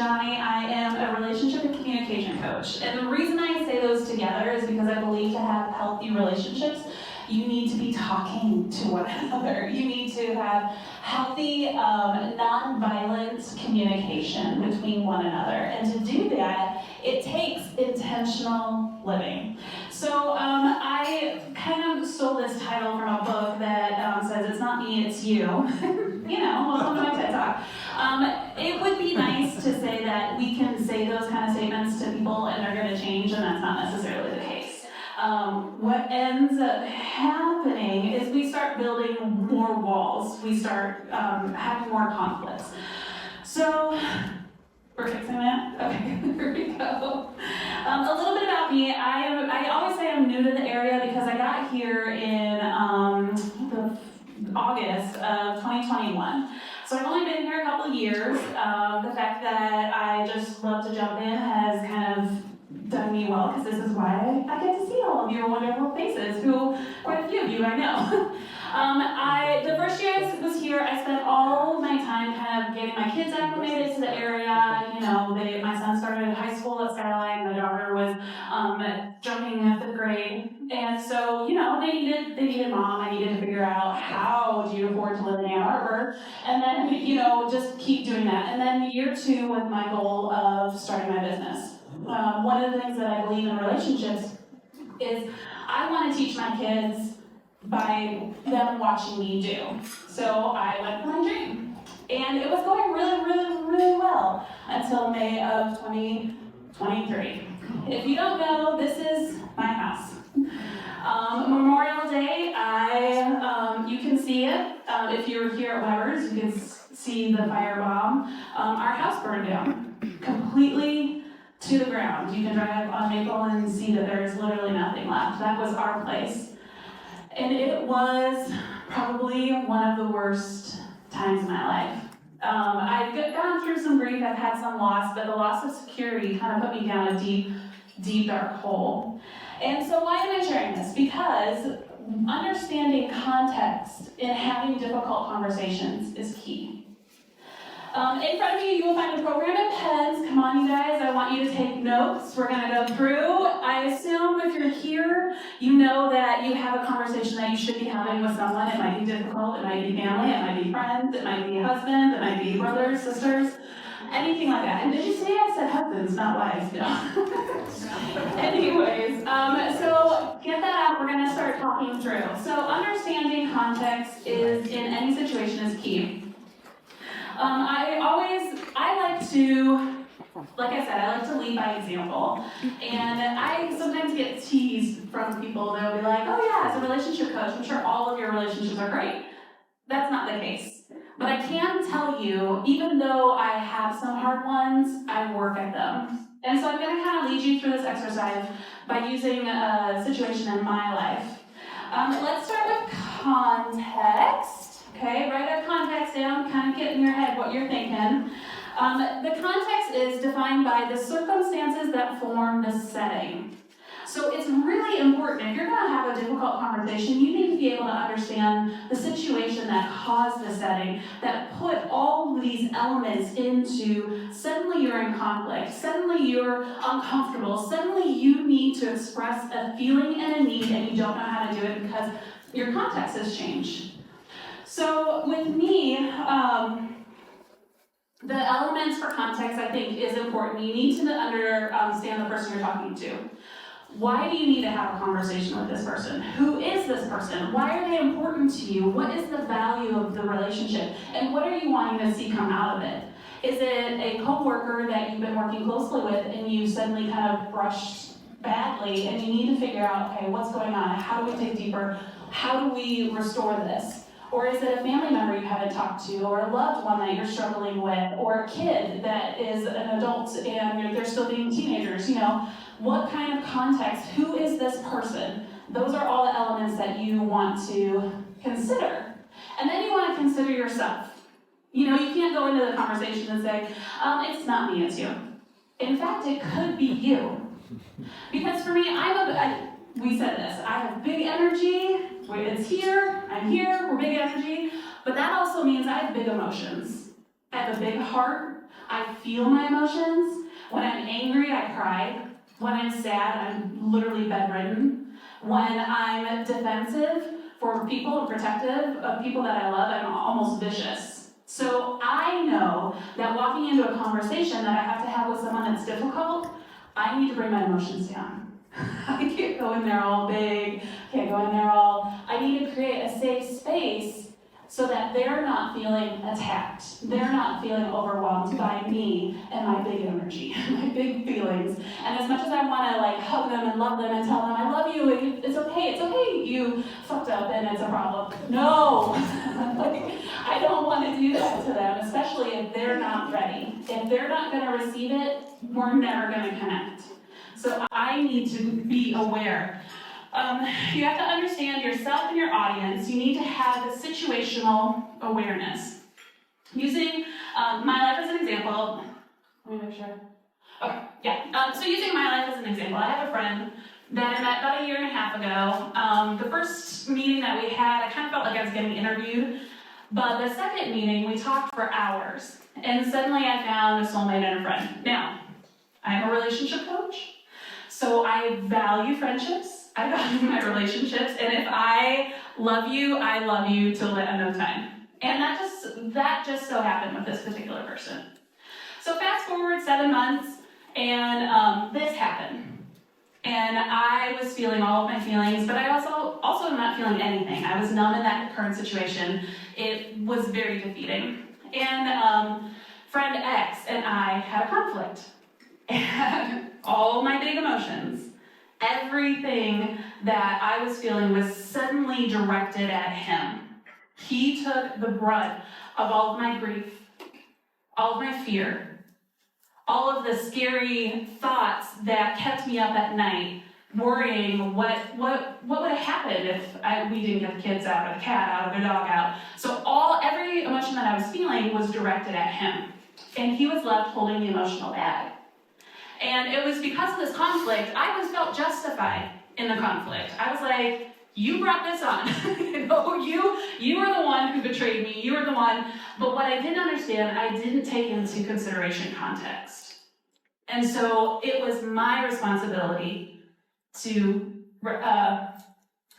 Washtenaw. I am a relationship and communication coach. And the reason I say those together is because I believe to have healthy relationships, you need to be talking to one another. You need to have healthy, nonviolent communication between one another. And to do that, it takes intentional living. So I kind of stole this title from a book that says, "It's not me, it's you." Welcome to my TED Talk. It would be nice to say that we can say those kind of statements to people and they're going to change, and that's not necessarily the case. What ends up happening is we start building more walls. We start having more conflicts. So, we're fixing that? Okay, here we go. A little bit about me. I always say I'm new to the area because I got here in August of 2021. So I've only been here a couple of years. The fact that I just love to jump in has kind of done me well, because this is why I get to see all of your wonderful faces, who quite a few of you I know. The first year I was here, I spent all of my time kind of getting my kids acclimated to the area. My son started high school at Skyline, my daughter was jumping in 5th grade. And so, they needed mom. I needed to figure out, how do you afford to live in Ann Arbor? And then, just keep doing that. And then year 2 was my goal of starting my business. One of the things that I believe in relationships is I want to teach my kids by them watching me do. So I went for my dream. And it was going really, really, really well until May of 2023. If you don't know, this is my house. Memorial Day, you can see it. If you're here at Weber's, you can see the firebomb. Our house burned down completely to the ground. You can drive on Maple and see that there's literally nothing left. That was our place. And it was probably one of the worst times in my life. I've gone through some grief, I've had some loss, but the loss of security kind of put me down a deep, deep, dark hole. And so why am I sharing this? Because understanding context in having difficult conversations is key. In front of you, you will find a program and pens. Come on, you guys. I want you to take notes. We're going to go through. I assume if you're here, you know that you have a conversation that you should be having with someone. It might be difficult. It might be family. It might be friends. It might be husband. It might be brothers, sisters, anything like that. And did you see I said husbands, not wives? Anyways, so get that out. We're going to start talking through. So understanding context in any situation is key. I like to lead by example. And I sometimes get teased from people. They'll be like, "Oh yeah, as a relationship coach, I'm sure all of your relationships are great." That's not the case. But I can tell you, even though I have some hard ones, I work at them. And so I'm going to kind of lead you through this exercise by using a situation in my life. Let's start with context. Okay, write that context down, kind of get in your head what you're thinking. The context is defined by the circumstances that form the setting. So it's really important, if you're going to have a difficult conversation, you need to be able to understand the situation that caused the setting, that put all of these elements into, suddenly you're in conflict, suddenly you're uncomfortable, suddenly you need to express a feeling and a need and you don't know how to do it because your context has changed. So with me, the elements for context, I think, is important. You need to understand the person you're talking to. Why do you need to have a conversation with this person? Who is this person? Why are they important to you? What is the value of the relationship? And what are you wanting to see come out of it? Is it a coworker that you've been working closely with and you suddenly kind of brushed badly and you need to figure out, okay, what's going on? How do we dig deeper? How do we restore this? Or is it a family member you haven't talked to, or a loved one that you're struggling with, or a kid that is an adult and they're still being teenagers? What kind of context? Who is this person? Those are all the elements that you want to consider. And then you want to consider yourself. You can't go into the conversation and say, it's not me, it's you. In fact, it could be you. Because for me, we said this, I have big energy, it's here, I'm here, we're big energy, but that also means I have big emotions. I have a big heart. I feel my emotions. When I'm angry, I cry. When I'm sad, I'm literally bedridden. When I'm defensive for people and protective of people that I love, I'm almost vicious. So I know that walking into a conversation that I have to have with someone that's difficult, I need to bring my emotions down. I can't go in there all big, can't go in there all... I need to create a safe space so that they're not feeling attacked. They're not feeling overwhelmed by me and my big energy, my big feelings. And as much as I want to like hug them and love them and tell them, I love you, it's okay, you fucked up and it's a problem. No, I don't want to do that to them, especially if they're not ready. If they're not going to receive it, we're never going to connect. So I need to be aware. You have to understand yourself and your audience. You need to have the situational awareness. Using my life as an example, let me make sure. Okay, yeah. So using my life as an example, I have a friend that I met about 1.5 years ago. The first meeting that we had, I kind of felt like I was getting interviewed. But the second meeting, we talked for hours. And suddenly I found a soulmate and a friend. Now, I'm a relationship coach. So I value friendships, I value my relationships, and if I love you till the end of time. And that just so happened with this particular person. So fast forward 7 months, and this happened. And I was feeling all of my feelings, but I also am not feeling anything. I was numb in that current situation. It was very defeating. And friend X and I had a conflict. And all my big emotions, everything that I was feeling was suddenly directed at him. He took the brunt of all of my grief, all of my fear, all of the scary thoughts that kept me up at night, worrying what would have happened if we didn't get the kids out, or the cat out, or the dog out. So every emotion that I was feeling was directed at him. And he was left holding the emotional bag. And it was because of this conflict, I felt justified in the conflict. I was like, you brought this on. You were the one who betrayed me. You were the one. But what I didn't understand, I didn't take into consideration context. And so it was my responsibility to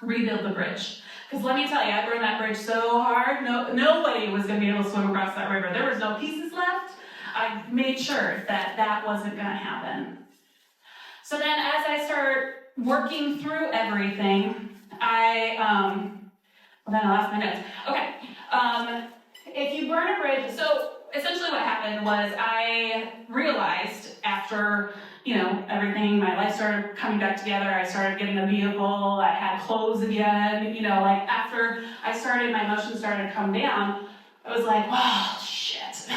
rebuild the bridge. Because let me tell you, I burned that bridge so hard, nobody was going to be able to swim across that river. There was no pieces left. I made sure that wasn't going to happen. So then as I start working through everything, then I lost my notes. Okay, if you burn a bridge, so essentially what happened was I realized after, everything, my life started coming back together, I started getting a vehicle, I had clothes again, after my emotions started to come down, I was like, wow, shit.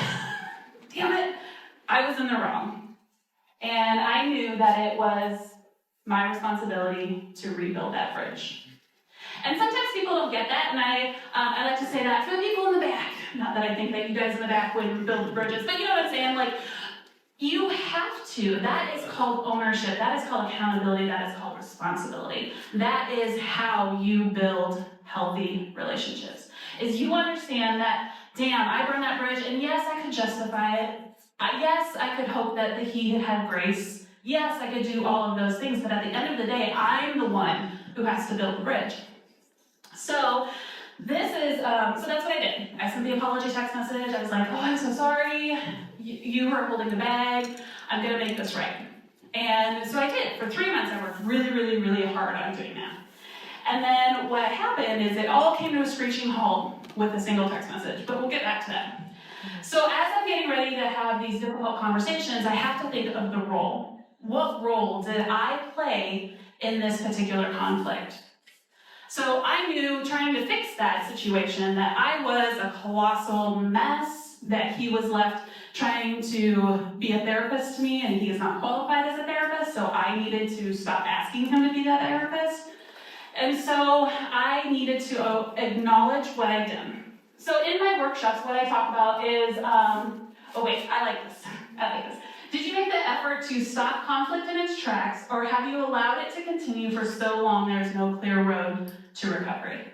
Damn it, I was in the wrong. And I knew that it was my responsibility to rebuild that bridge. And sometimes people don't get that, and I like to say that for the people in the back. Not that I think that you guys in the back wouldn't build bridges, but you know what I'm saying? You have to. That is called ownership. That is called accountability. That is called responsibility. That is how you build healthy relationships. Is you understand that, damn, I burned that bridge, and yes, I could justify it. Yes, I could hope that he had grace. Yes, I could do all of those things, but at the end of the day, I'm the one who has to build the bridge. So so that's what I did. I sent the apology text message. I was like, oh, I'm so sorry. You were holding the bag. I'm going to make this right. And so I did. For 3 months, I worked really, really, really hard on doing that. And then what happened is it all came to a screeching halt with a single text message, but we'll get back to that. So as I'm getting ready to have these difficult conversations, I have to think of the role. What role did I play in this particular conflict? So I knew, trying to fix that situation, that I was a colossal mess, that he was left trying to be a therapist to me, and he is not qualified as a therapist, so I needed to stop asking him to be that therapist. And so I needed to acknowledge what I did. So in my workshops, what I talk about is, I like this. Did you make the effort to stop conflict in its tracks, or have you allowed it to continue for so long there's no clear road to recovery?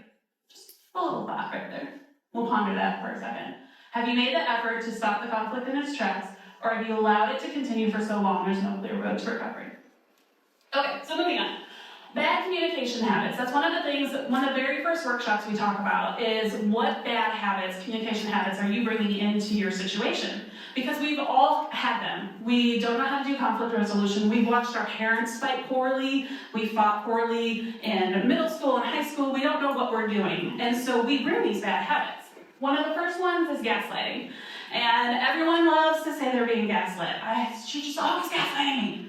Just a little thought right there. We'll ponder that for a second. Have you made the effort to stop the conflict in its tracks, or have you allowed it to continue for so long there's no clear road to recovery? Okay, so moving on. Bad communication habits. That's one of the things, one of the very first workshops we talk about is what bad habits, communication habits, are you bringing into your situation? Because we've all had them. We don't know how to do conflict resolution. We've watched our parents fight poorly. We fought poorly in middle school and high school. We don't know what we're doing. And so we bring these bad habits. One of the first ones is gaslighting. And everyone loves to say they're being gaslit. She's just always gaslighting me.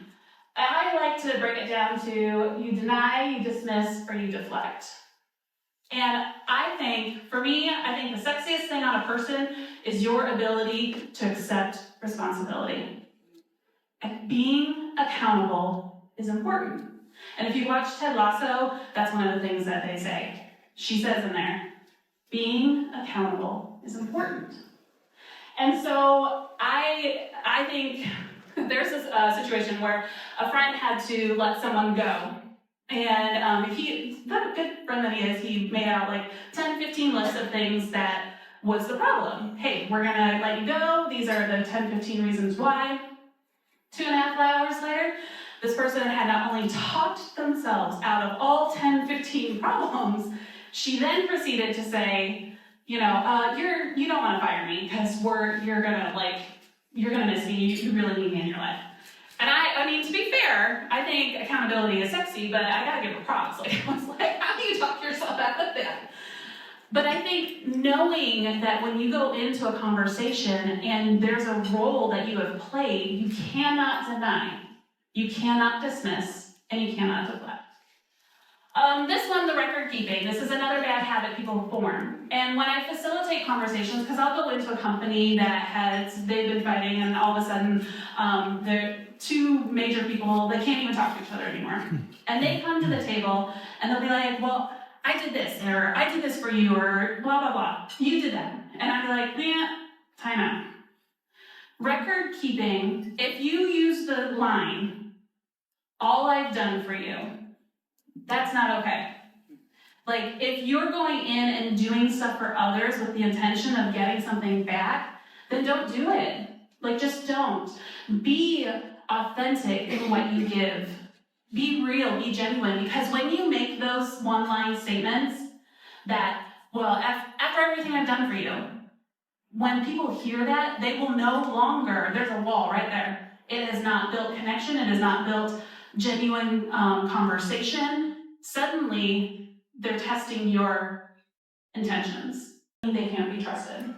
I like to break it down to you deny, you dismiss, or you deflect. And I think, for me, I think the sexiest thing on a person is your ability to accept responsibility. And being accountable is important. And if you watch Ted Lasso, that's one of the things that they say. She says in there, being accountable is important. And so I think there's this situation where a friend had to let someone go. And the good friend that he is, he made out like 10, 15 lists of things that was the problem. Hey, we're gonna let you go. These are the 10, 15 reasons why. 2.5 hours later, this person had not only talked themselves out of all 10, 15 problems, she then proceeded to say, you don't want to fire me because you're gonna miss me. You really need me in your life. And I mean, to be fair, I think accountability is sexy, but I gotta give her props. Like, I was like, how do you talk yourself out of that? But I think knowing that when you go into a conversation and there's a role that you have played, you cannot deny, you cannot dismiss, and you cannot deflect. This one, the record keeping, this is another bad habit people form. And when I facilitate conversations, because I'll go into a company that they've been fighting and all of a sudden they're two major people, they can't even talk to each other anymore. And they come to the table and they'll be like, well, I did this, or I did this for you, or blah, blah, blah. You did that. And I'd be like, time out. Record keeping, if you use the line, all I've done for you, that's not okay. Like, if you're going in and doing stuff for others with the intention of getting something back, then don't do it. Like, just don't. Be authentic in what you give. Be real, be genuine, because when you make those one-line statements that, well, after everything I've done for you, when people hear that, they will no longer, there's a wall right there. It has not built connection, it has not built genuine conversation. Suddenly, they're testing your intentions. They can't be trusted.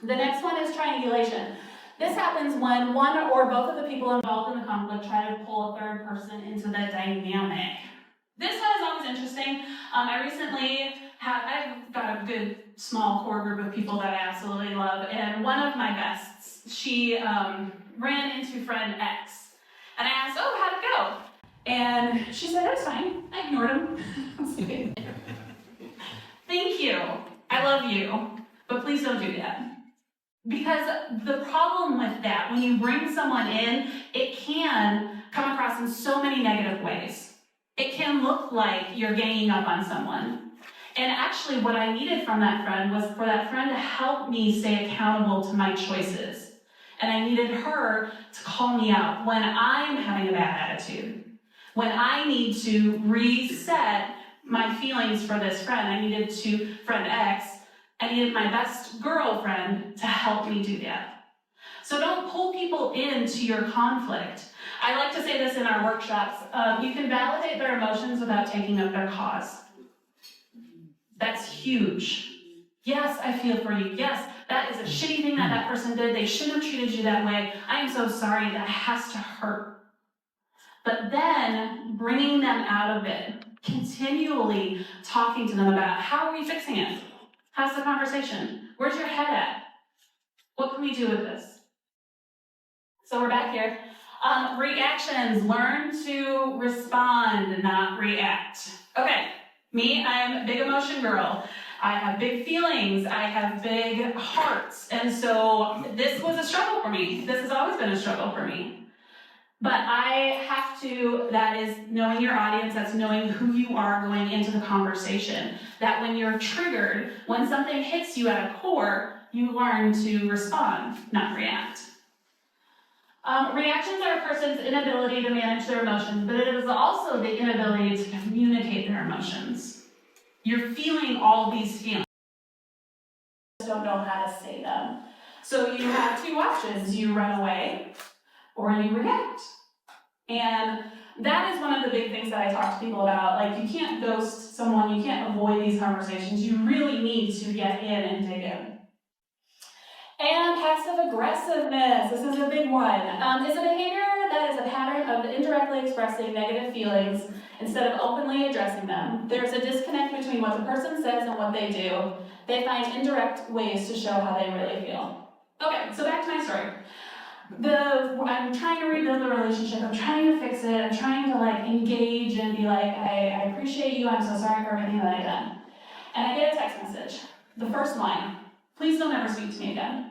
The next one is triangulation. This happens when one or both of the people involved in the conflict try to pull a third person into the dynamic. This one is always interesting. I've got a good small core group of people that I absolutely love, and one of my bests, she ran into friend X. And I asked, how'd it go? And she said, it was fine. I ignored him. Thank you. I love you. But please don't do that. Because the problem with that, when you bring someone in, it can come across in so many negative ways. It can look like you're ganging up on someone. And actually what I needed from that friend was for that friend to help me stay accountable to my choices. And I needed her to call me out when I'm having a bad attitude. When I need to reset my feelings for this friend, I needed friend X, I needed my best girlfriend to help me do that. So don't pull people into your conflict. I like to say this in our workshops, you can validate their emotions without taking up their cause. That's huge. Yes, I feel for you. Yes, that is a shitty thing that person did. They shouldn't have treated you that way. I am so sorry. That has to hurt. But then bringing them out of it, continually talking to them about how are we fixing it? How's the conversation? Where's your head at? What can we do with this? So we're back here. Reactions. Learn to respond, not react. Okay, me, I'm a big emotion girl. I have big feelings. I have big hearts. And so this was a struggle for me. This has always been a struggle for me. But I have to, that is knowing your audience, that's knowing who you are going into the conversation. That when you're triggered, when something hits you at a core, you learn to respond, not react. Reactions are a person's inability to manage their emotions, but it is also the inability to communicate their emotions. You're feeling all these feelings. You just don't know how to say them. So you have two options. You run away or you react. And that is one of the big things that I talk to people about. Like, you can't ghost someone, you can't avoid these conversations. You really need to get in and dig in. And passive aggressiveness, this is a big one, is a behavior that is a pattern of indirectly expressing negative feelings instead of openly addressing them. There's a disconnect between what the person says and what they do. They find indirect ways to show how they really feel. Okay, so back to my story. I'm trying to rebuild the relationship, I'm trying to fix it, I'm trying to engage and be like, I appreciate you, I'm so sorry for everything that I've done. And I get a text message, the first line, please don't ever speak to me again.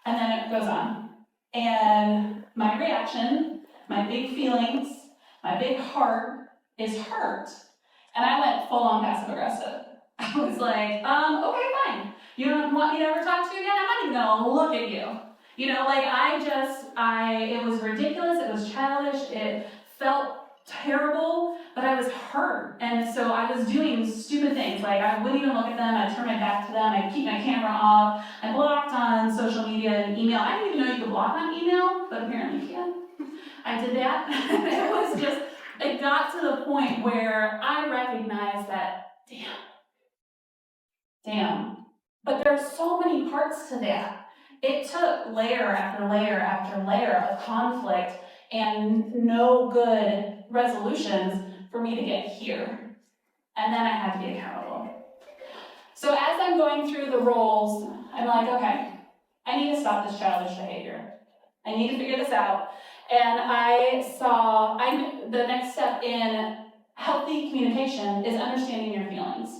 And then it goes on. And my reaction, my big feelings, my big heart is hurt. And I went full on passive aggressive. I was like, okay, fine. You don't want me to ever talk to you again? I'm not even gonna look at you. It was ridiculous, it was childish, it felt terrible, but I was hurt. And so I was doing stupid things, like I wouldn't even look at them, I'd turn my back to them, I'd keep my camera off, I blocked on social media and email. I didn't even know you could block on email, but apparently you can. I did that. It got to the point where I recognized that, damn. But there's so many parts to that. It took layer after layer after layer of conflict and no good resolutions for me to get here. And then I had to be accountable. So as I'm going through the roles, I'm like, okay, I need to stop this childish behavior. I need to figure this out. And the next step in healthy communication is understanding your feelings.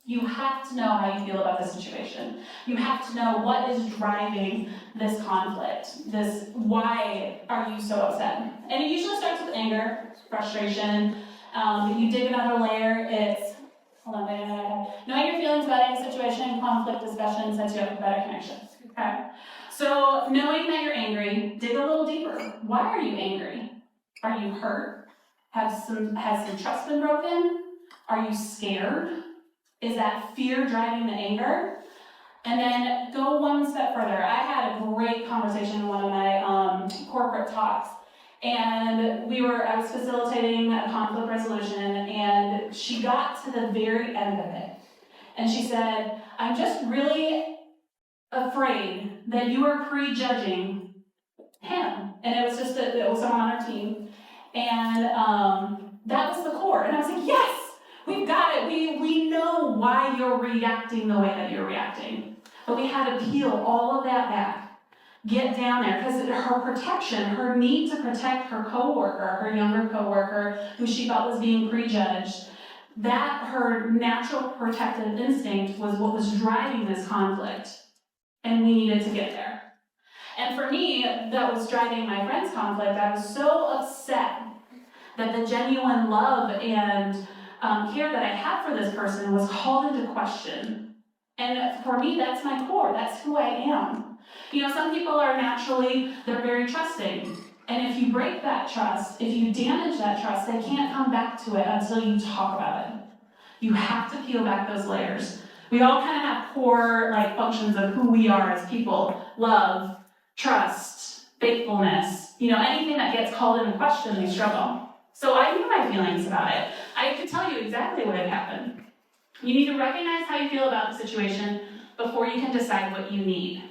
You have to know how you feel about this situation. You have to know what is driving this conflict. Why are you so upset? And it usually starts with anger, frustration. If you dig another layer, it's, knowing your feelings about any situation, conflict, discussion sets you up for better connections. Okay? So knowing that you're angry, dig a little deeper. Why are you angry? Are you hurt? Has some trust been broken? Are you scared? Is that fear driving the anger? And then go one step further. I had a great conversation in one of my corporate talks, and I was facilitating a conflict resolution, and she got to the very end of it. And she said, I'm just really afraid that you are prejudging him. And it was someone on our team. And that was the core. And I was like, yes! We've got it. We know why you're reacting the way that you're reacting. But we had to peel all of that back. Get down there. Because her protection, her need to protect her coworker, her younger coworker, who she felt was being prejudged, that her natural protective instinct was what was driving this conflict. And we needed to get there. And for me, that was driving my friend's conflict. I was so upset that the genuine love and care that I had for this person was called into question. And for me, that's my core. That's who I am. Some people are they're very trusting. And if you break that trust, if you damage that trust, they can't come back to it until you talk about it. You have to peel back those layers. We all kind of have core functions of who we are as people. Love, trust, faithfulness. Anything that gets called into question, they struggle. So I knew my feelings about it. I could tell you exactly what had happened. You need to recognize how you feel about the situation before you can decide what you need.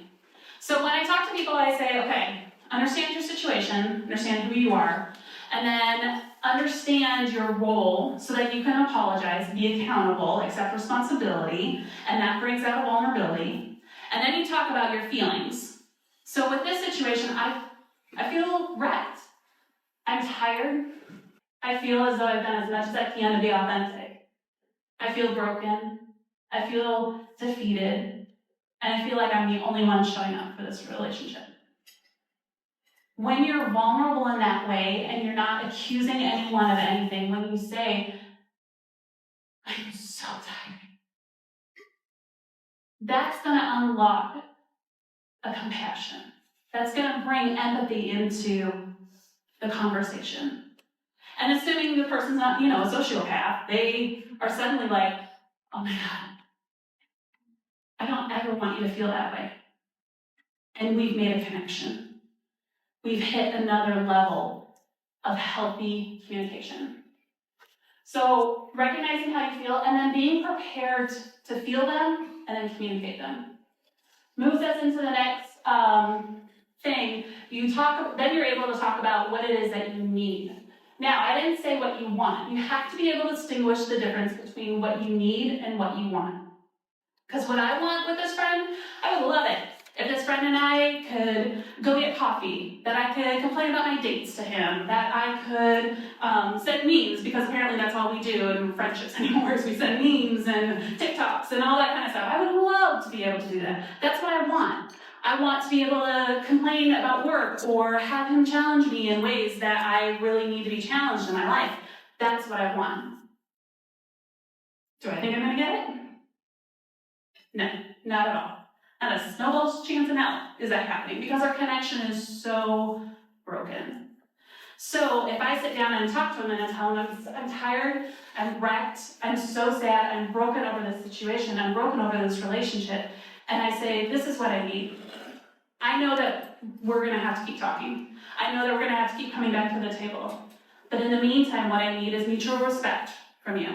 So when I talk to people, I say, okay, understand your situation, understand who you are, and then understand your role so that you can apologize, be accountable, accept responsibility, and that brings out a vulnerability. And then you talk about your feelings. So with this situation, I feel wrecked. I'm tired. I feel as though I've done as much as I can to be authentic. I feel broken. I feel defeated. And I feel like I'm the only one showing up for this relationship. When you're vulnerable in that way and you're not accusing anyone of anything, when you say, I'm so tired, that's going to unlock a compassion. That's gonna bring empathy into the conversation. And assuming the person's not, a sociopath, they are suddenly like, oh my God, I don't ever want you to feel that way. And we've made a connection. We've hit another level of healthy communication. So recognizing how you feel and then being prepared to feel them and then communicate them. Moves us into the next thing. Then you're able to talk about what it is that you need. Now, I didn't say what you want. You have to be able to distinguish the difference between what you need and what you want. Because what I want with this friend, I would love it if this friend and I could go get coffee, that I could complain about my dates to him, that I could send memes, because apparently that's all we do in friendships anymore, is we send memes and TikToks and all that kind of stuff. I would love to be able to do that. That's what I want. I want to be able to complain about work or have him challenge me in ways that I really need to be challenged in my life. That's what I want. Do I think I'm going to get it? No, not at all. Not a snowball's chance in hell is that happening, because our connection is so broken. So if I sit down and talk to him and I tell him I'm tired, I'm wrecked, I'm so sad, I'm broken over this situation, I'm broken over this relationship, and I say, this is what I need. I know that we're going to have to keep talking. I know that we're going to have to keep coming back to the table. But in the meantime, what I need is mutual respect from you.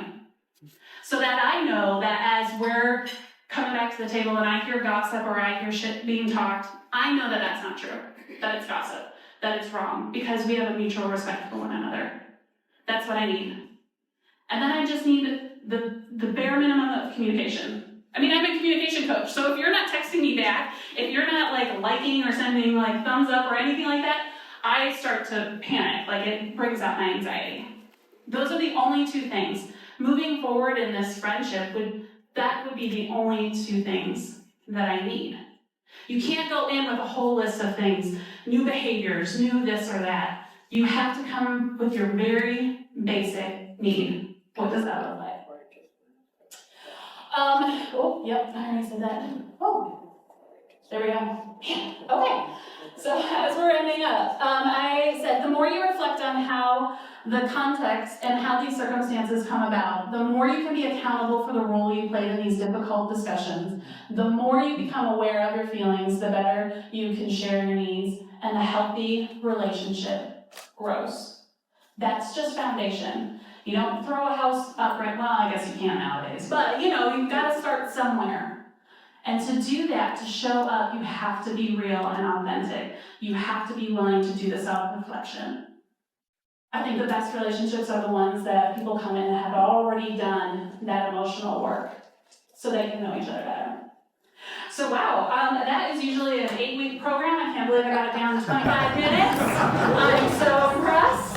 So that I know that as we're coming back to the table and I hear gossip or I hear shit being talked, I know that that's not true, that it's gossip, that it's wrong, because we have a mutual respect for one another. That's what I need. And then I just need the bare minimum of communication. I mean, I'm a communication coach, so if you're not texting me back, if you're not liking or sending thumbs up or anything like that, I start to panic. It brings out my anxiety. Those are the only two things. Moving forward in this friendship would be the only two things that I need. You can't go in with a whole list of things, new behaviors, new this or that. You have to come with your very basic need. What does that look like? Yep, I already said that. Oh, there we go. Okay, so as we're ending up, I said the more you reflect on how the context and how these circumstances come about, the more you can be accountable for the role you played in these difficult discussions, the more you become aware of your feelings, the better you can share your needs, and the healthy relationship grows. That's just foundation. You don't throw a house up right, well, I guess you can nowadays, but you've got to start somewhere. And to do that, to show up, you have to be real and authentic. You have to be willing to do the self-reflection. I think the best relationships are the ones that people come in and have already done that emotional work so they can know each other better. So wow, that is usually an 8-week program. I can't believe I got it down to 25 minutes. I'm so impressed.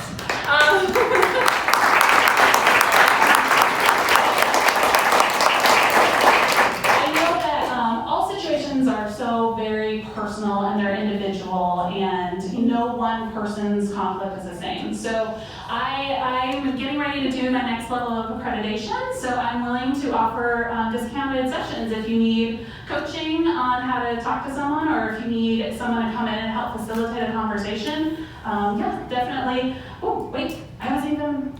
I know that all situations are so very personal and they're individual, and no one person's conflict is the same. So I'm getting ready to do my next level of accreditation, so I'm willing to offer discounted sessions if you need coaching on how to talk to someone, or if you need someone to come in and help facilitate a conversation. Yeah, definitely. Oh, wait, I wasn't even...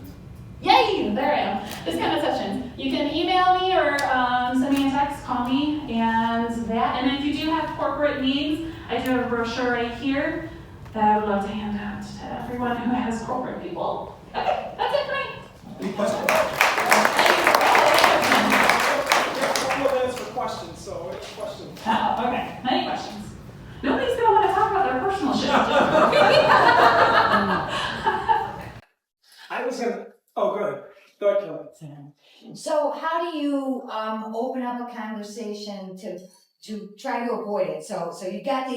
Yay! There I am. Discounted sessions. You can email me or send me a text, call me, and that. And if you do have corporate needs, I do have a brochure right here that I would love to hand out to everyone who has corporate people. Okay, that's it for me. Any questions? We have a couple of minutes for questions, so any questions? Oh, okay. Any questions? Nobody's going to want to talk about their personal shit. I was going to... Oh, good. Go ahead, Kelly. So how do you open up a conversation to try to avoid it? So you got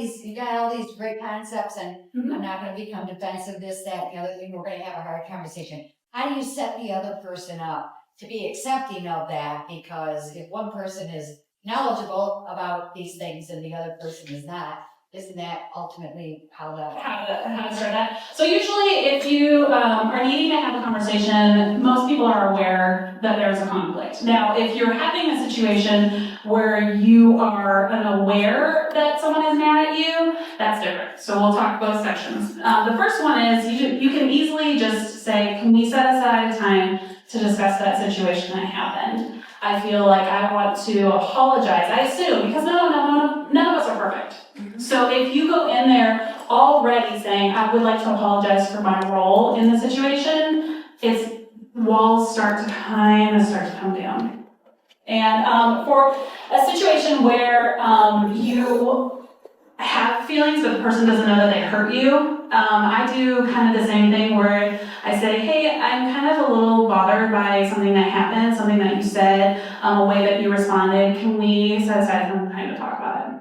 all these great concepts, and I'm not going to become defensive, this, that, the other thing. We're going to have a hard conversation. How do you set the other person up to be accepting of that? Because if one person is knowledgeable about these things and the other person is not, isn't that ultimately how the, how to start that. So usually if you are needing to have a conversation, most people are aware that there's a conflict. Now, if you're having a situation where you are unaware that someone is mad at you, that's different. So we'll talk both sections. The first one is you can easily just say, can we set aside time to discuss that situation that happened? I feel like I want to apologize. I assume, because none of us are perfect. So if you go in there already saying, I would like to apologize for my role in the situation, walls start to come down. And for a situation where you have feelings but the person doesn't know that they hurt you, I do kind of the same thing where I say, hey, I'm kind of a little bothered by something that happened, something that you said, a way that you responded. Can we set aside some time to talk about it?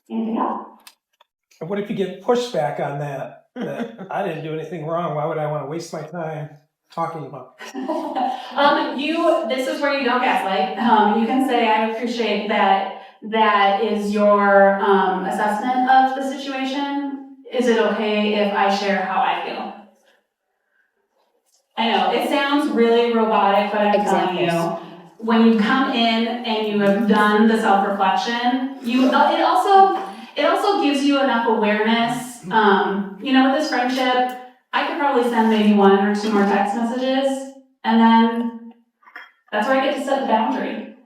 Anything else? And what if you get pushback on that? That I didn't do anything wrong. Why would I want to waste my time talking about it? This is where you don't gaslight. You can say, I appreciate that is your assessment of the situation. Is it okay if I share how I feel? I know, it sounds really robotic, but I'm telling you, when you come in and you have done the self-reflection, it also gives you enough awareness. With this friendship, I could probably send maybe 1 or 2 more text messages, and then that's where I get to set the boundary.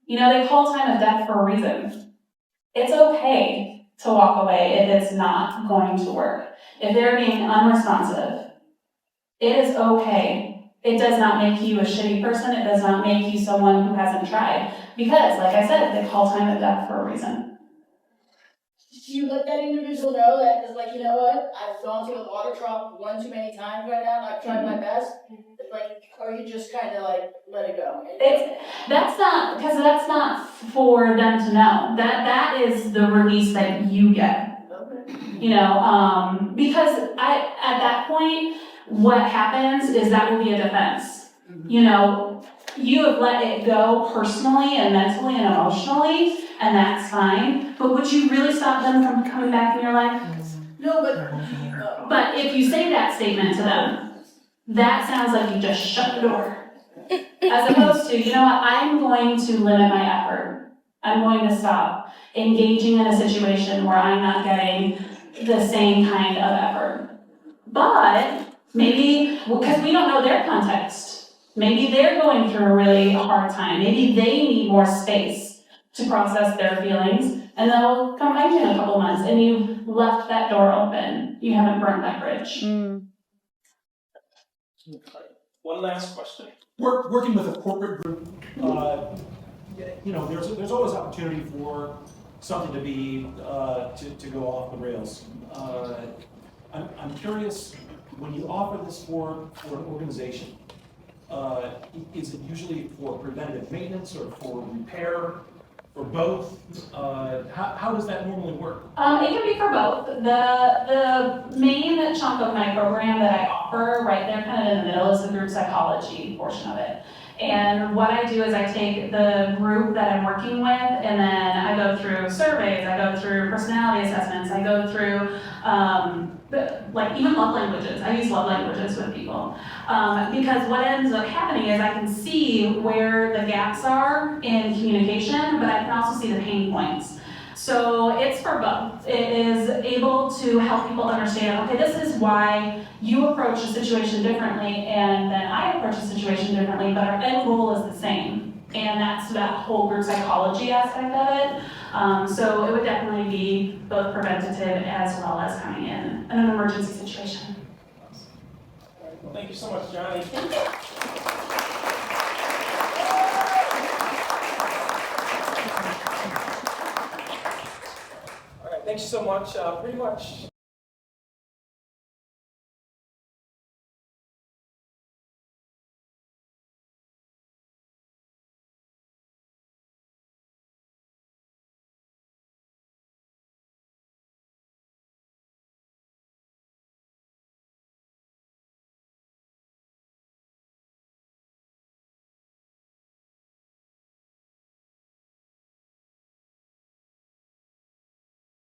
They call time of death for a reason. It's okay to walk away if it's not going to work. If they're being unresponsive, it is okay. It does not make you a shitty person. It does not make you someone who hasn't tried. Because, like I said, they call time of death for a reason. Do you let that individual know that it's like, you know what, I've gone through the water trough one too many times right now, and I've tried my best? It's like, or you just kind of like let it go? That's not for them to know. That is the release that you get. Okay. Because at that point, what happens is that will be a defense. You have let it go personally and mentally and emotionally, and that's fine. But would you really stop them from coming back in your life? No, but But if you say that statement to them, that sounds like you just shut the door. As opposed to, I'm going to limit my effort. I'm going to stop engaging in a situation where I'm not getting the same kind of effort. But maybe, because we don't know their context, maybe they're going through a really hard time. Maybe they need more space to process their feelings, and they'll come back to you in a couple months, and you've left that door open. You haven't burned that bridge. One last question. Working with a corporate group, there's always opportunity for something to be to go off the rails. I'm curious, when you offer this for an organization, is it usually for preventative maintenance or for repair? Or both? How does that normally work? It can be for both. The main chunk of my program that I offer, right there kind of in the middle, is the group psychology portion of it. And what I do is I take the group that I'm working with, and then I go through surveys, I go through personality assessments, I go through even love languages. I use love languages with people. Because what ends up happening is I can see where the gaps are in communication, but I can also see the pain points. So it's for both. It is able to help people understand, okay, this is why you approach a situation differently and then I approach a situation differently, but our end goal is the same. And that's that whole group psychology aspect of it. So it would definitely be both preventative as well as coming in an emergency situation. Well, thank you so much, Johnny. All right, thanks so much. Pretty much